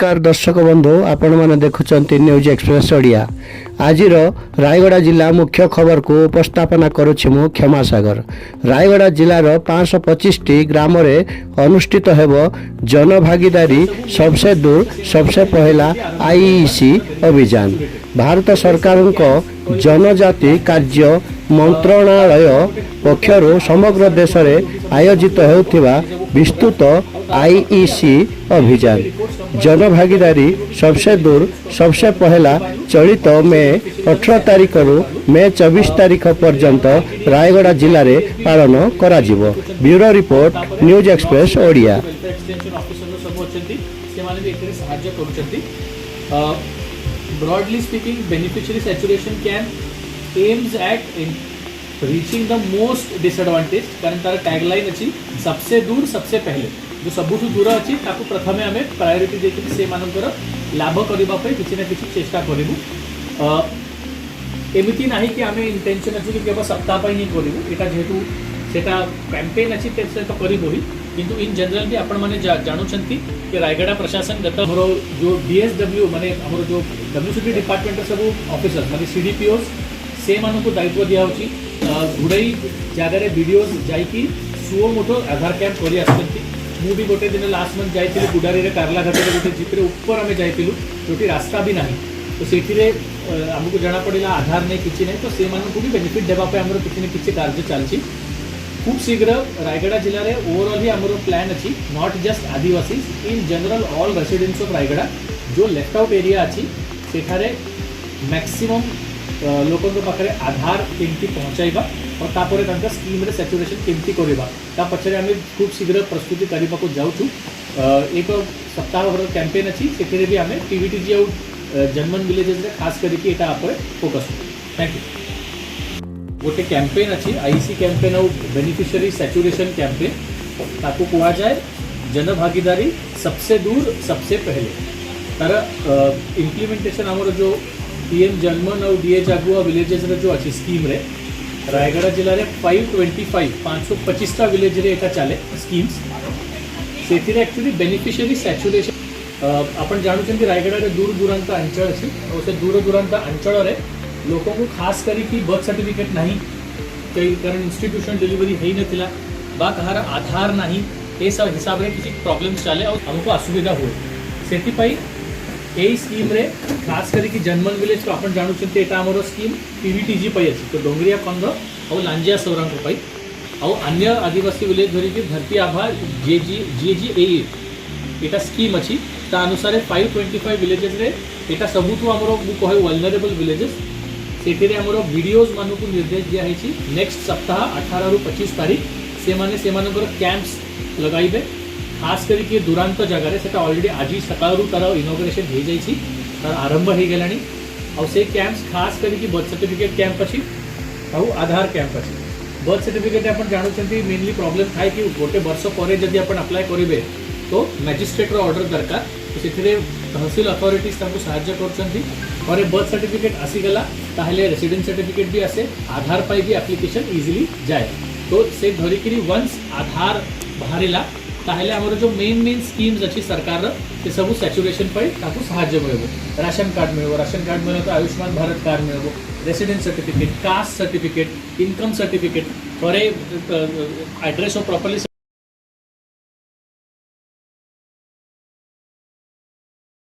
नमस्कार दर्शक बंधु आपण मैंने देखुंत न्यूज एक्सप्रेस ओडिया। आज रायगड़ा जिला मुख्य खबर को उपस्थापना करुछि मु क्षमा सागर। रायगड़ा जिलार 525 ग्राम अनुष्ठित हेब जनभागीदारी सबसे दूर सबसे पहला आईईसी अभियान। भारत सरकार जनजाति कार्य मंत्रणालय पक्षर समग्र देश में आयोजित होता विस्तृत आईईसी अभियान जनभागीदारी सबसे दूर सबसे पहला चलित मे 18 तारीख रु मे 24 तारीख पर्यंत रायगड़ा जिले में पालन करा जिवो। Bureau report news express Odia. Broadly speaking, beneficiary saturation can aims at reaching the most disadvantaged, कारण तार टैगलाइन अच्छी सबसे दूर सबसे पहले जो सबुठ दूर अच्छी ताकू प्रथमे आमे प्रायोरिटी देके से मानकर लाभ करबा पे किछि ना किछि चेष्टा करिबु। एमिति नाही कि आमे इंटेंशन अछि कि केवल सप्ताह पई ही करिबु, एटा जेतु सेटा कैंपेन अछि ते से तो करिबु ही, किंतु इन जनरल भी आपण माने जानुछंती कि रायगड़ा प्रशासन गत हमरो जो डीएसडब्ल्यू माने हमरो जो डब्ल्यूसीडी डिपार्टमेंट सब ऑफिसर माने सीडीपीओ से मानको दायित्व दिया होची गुडई जगह रे वीडियोस जाई कि सुओ मोटो आधार कैंप करी आसथि। मु भी गोटे दिन लास्ट मंथ जाइथिले गुडारी रे कारला घाट रे गोटे जिपरे ऊपर आमे जाइथिलु जोटी रास्ता भी नाही, तो सेठी रे हमको जाना पड़िला आधार नहीं किछि नहीं, तो से मानको भी बेनिफिट देबा पे हमरो किछि न किछि कार्य चलछि। खूब शीघ्र रायगड़ा जिले में ओवरऑल ही आमर प्लान अच्छी not just Adivasi in general all residents of Rayagada जो लेफ्ट आउट एरिया अच्छी सेठारे मैक्सिमम लोकों के पाखे आधार केमती पहुँचाइबा और तापर तांका स्कीम रे सैचुरेशन केमती करबा ता पछरे आमे खूब शीघ्र प्रस्तुति करबा को जाउछु। एक सप्ताह भर कैंपेन अच्छी सेठरे भी आमे टीवीटीजी आउट जनमन विलेजेस रे खास करके एटा आपरे फोकस। Thank you. गोटे कैंपेन अच्छी आईसी कैंपेन और बेनिफिशियरी सैचुरेशन कैंपेन ताको कहा जाए जनभागीदारी सबसे दूर सबसे पहले तार इम्प्लीमेंटेशन आमर जो पीएम जनमन और डीए जागुआ विलेजेस रे जो अच्छी स्कीम रे रायगड़ा जिले में 525 विलेज रे एटा चले स्कीम्स से एक्चुअली बेनिफिशियरी सैचुरेशन आपण जानूँ रायगड़ा रे दूर दूरांत अंचल अच्छी और से दूर दूरांत अंचल रे लोगों को खास करी बर्थ सर्टिफिकेट नहीं कई कारण इंस्टीट्यूशन डिलीवरी है नथिला बा कहार आधार नहीं ये सब हिसाब रे किसी प्रॉब्लम चले और हमको असुविधा हुए से यही स्कीम रे खास करी जनमन विलेज को आपण जानू छते एटा हमरो स्कीम पीवीटीजी पई अछि, तो डोंगरिया कंद और लांजिया सौरांग पई और अन्य आदिवासी विलेज धरी कि धरती आभा जेजी एटा स्कीम अछि ता अनुसार 525 विलेजेस रे एटा सबुठु हमरो कहे वल्नरेबल विलेजेस सेठे आमर वीडियोज मानक निर्देश दिखाई नेक्स्ट सप्ताह 18 रु 25 तारीख से कैंप्स लगाइबे खास करके दूरांत जगार से ऑलरेडी आज सकाल तार इनोग्रेशन हो जाइए तार आरंभ हो गलानी और से कैंप्स खास करके बर्थ सर्टिफिकेट कैंप अच्छी और आधार कैंप अच्छी। बर्थ सर्टिफिकेट आप जानते मेनली प्रॉब्लम थाए कि गोटे वर्ष पर जब आप अप्लाई करेंगे तो मैजिस्ट्रेट ऑर्डर दरकार, तो से तहसील अथॉरिटीज साहाय्य कर बर्थ सर्टिफिकेट आसीगला ताहले रेसिडेंस सर्टिफिकेट भी आसे आधार पाई भी एप्लिकेशन इजिली जाए, तो से धरिकी वंस आधार बाहरिला ताहले हमर जो मेन स्कीम्स अच्छी सरकार से सब सैचुरेशन पर ताकू साहाय्य मिलबो। राशन कार्ड मिलबो, राशन कार्ड मिले तो आयुष्मान भारत कार्ड मिलबो, residence certificate, caste certificate, income certificate, थोड़े एड्रेस और प्रॉपर्ली